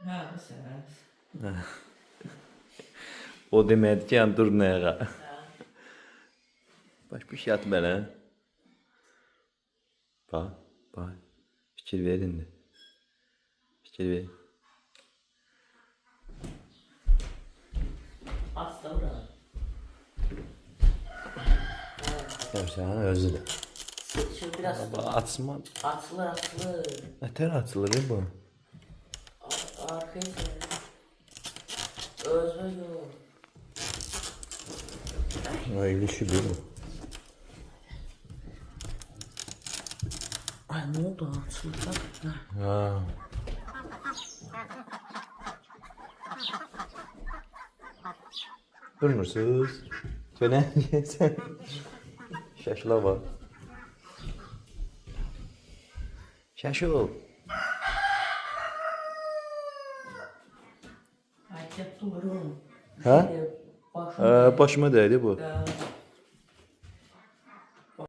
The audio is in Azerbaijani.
Ha, bu səs. O deməkdir ki, yəni dur nəyə? Ha. Baş yat belə. Bax, bax. Fikir ver indi. Fikir ver. Asla bura. Görsən, özü də. Seçil biraz. Açma. Açılır, açılır. Nətər açılır bu? Arkaya çevir. Özü yok. Öyle şey değil mi? Ay ne oldu? Açıldı. Ha. Ha. Durmursuz. Şöyle sen. Şaşla bak. Şaşıl. Ay çek durum. Ha? Başım. Başıma değdi bu. Ha.